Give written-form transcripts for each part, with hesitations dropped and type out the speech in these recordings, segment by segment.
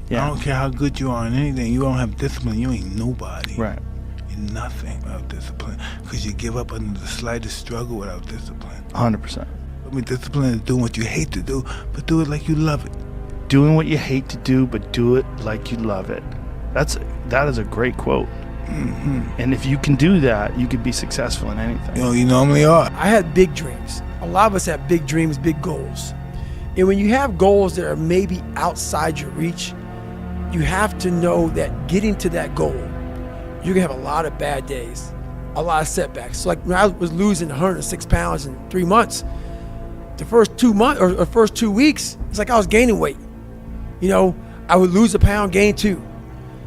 Yeah. I don't care how good you are in anything. You don't have discipline, you ain't nobody. Right. You're nothing without discipline. Because you give up under the slightest struggle without discipline. 100%. I mean, discipline is doing what you hate to do, but do it like you love it. Doing what you hate to do, but do it like you love it. That is a great quote. Mm-hmm. And if you can do that, you can be successful in anything. You know, you normally are. I had big dreams. A lot of us have big dreams, big goals. And when you have goals that are maybe outside your reach, you have to know that getting to that goal, you're gonna have a lot of bad days, a lot of setbacks. So like when I was losing 106 pounds in 3 months, the first 2 months or first 2 weeks, it's like I was gaining weight. You know, I would lose a pound, gain 2.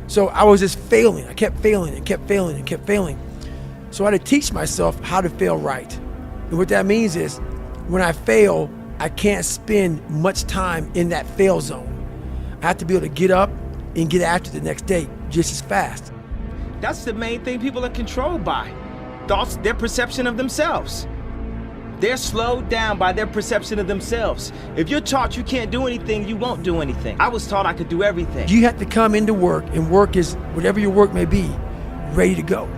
So I was just failing. I kept failing and kept failing and kept failing. So I had to teach myself how to fail right. And what that means is when I fail, I can't spend much time in that fail zone. I have to be able to get up and get after the next day just as fast. That's the main thing people are controlled by. Thoughts, their perception of themselves. They're slowed down by their perception of themselves. If you're taught you can't do anything, you won't do anything. I was taught I could do everything. You have to come into work, and work is, whatever your work may be, ready to go.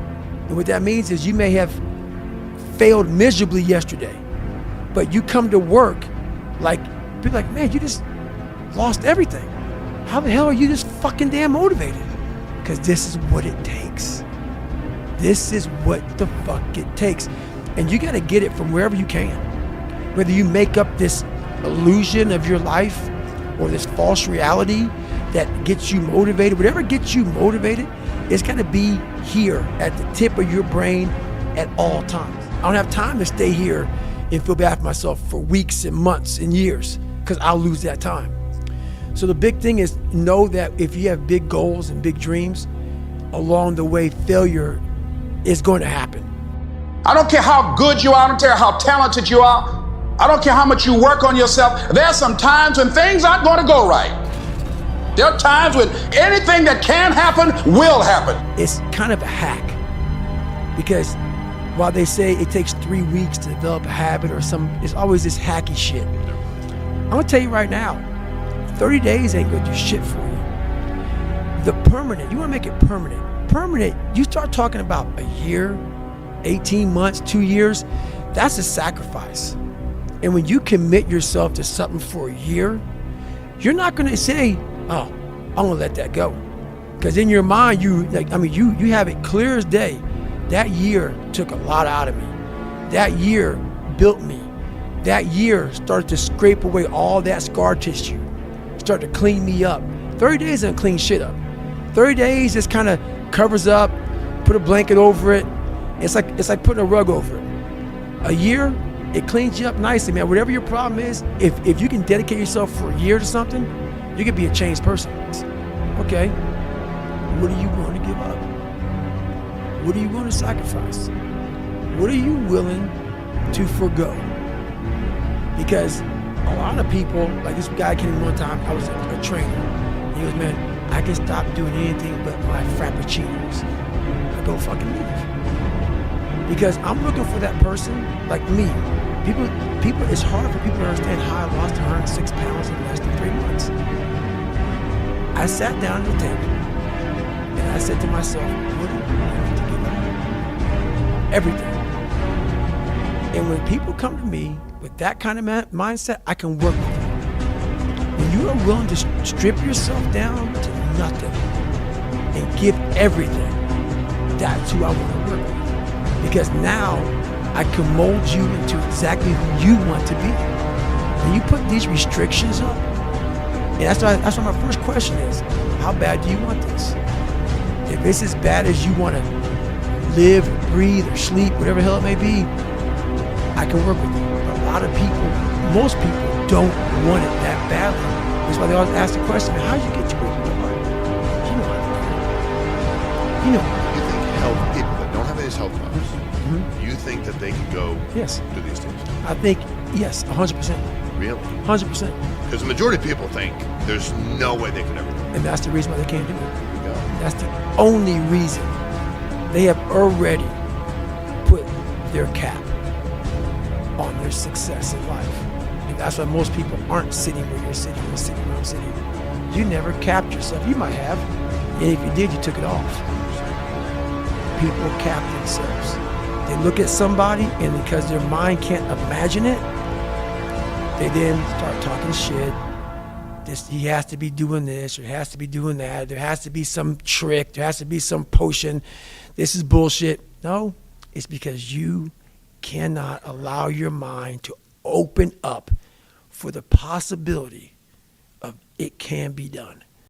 And what that means is you may have failed miserably yesterday, but you come to work like, people like, man, you just lost everything. How the hell are you just fucking damn motivated? Because this is what it takes. This is what the fuck it takes. And you gotta get it from wherever you can. Whether you make up this illusion of your life or this false reality that gets you motivated, whatever gets you motivated, it's gotta be here at the tip of your brain at all times. I don't have time to stay here and feel bad for myself for weeks and months and years, because I'll lose that time. So the big thing is know that if you have big goals and big dreams, along the way, failure is going to happen. I don't care how good you are, I don't care how talented you are, I don't care how much you work on yourself. There are some times when things aren't going to go right. There are times when anything that can happen will happen. It's kind of a hack, because while they say it takes 3 weeks to develop a habit or it's always this hacky shit. I'm gonna tell you right now, 30 days ain't gonna do shit for you. The permanent, you wanna make it permanent. Permanent, you start talking about a year, 18 months, 2 years, that's a sacrifice. And when you commit yourself to something for a year, you're not gonna say, oh, I'm gonna let that go. Because in your mind, you have it clear as day. That year took a lot out of me. That year built me. That year started to scrape away all that scar tissue, started to clean me up. 30 days doesn't clean shit up. 30 days just kind of covers up, put a blanket over it. It's like putting a rug over it. A year, it cleans you up nicely, man. Whatever your problem is, if you can dedicate yourself for a year to something, you can be a changed person. Okay, what are you going to give up? What are you going to sacrifice? What are you willing to forgo? Because a lot of people, like this guy came in one time, I was a trainer. He goes, man, I can stop doing anything but my frappuccinos. I go fucking leave. Because I'm looking for that person like me. People, it's hard for people to understand how I lost 106 pounds in less than 3 months. I sat down at the table and I said to myself, what do I need to give up? Everything. And when people come to me with that kind of mindset, I can work with them. When you are willing to strip yourself down to nothing and give everything, that's who I want to work with. Because now I can mold you into exactly who you want to be. When you put these restrictions up, and that's why my first question is, how bad do you want this? If it's as bad as you want to live, or breathe, or sleep, whatever the hell it may be, I can work with you. But a lot of people, most people don't want it that badly. That's why they always ask the question, how'd you get to where you are? You know how to do it. You know how to do it. You think health people that don't have any health problems, you think that they can go Yes. do these things? I think, yes, 100%. Really? 100%. Because the majority of people think there's no way they can ever do it. And that's the reason why they can't do it. There you go. That's the only reason. They have already put their cap on their success in life. And that's why most people aren't sitting where you're sitting or sitting where I'm sitting. You never capped yourself. You might have. And if you did, you took it off. People cap themselves. They look at somebody, and because their mind can't imagine it, they then start talking shit. He has to be doing this, or he has to be doing that. There has to be some trick. There has to be some potion. This is bullshit. No, it's because you cannot allow your mind to open up for the possibility of it can be done.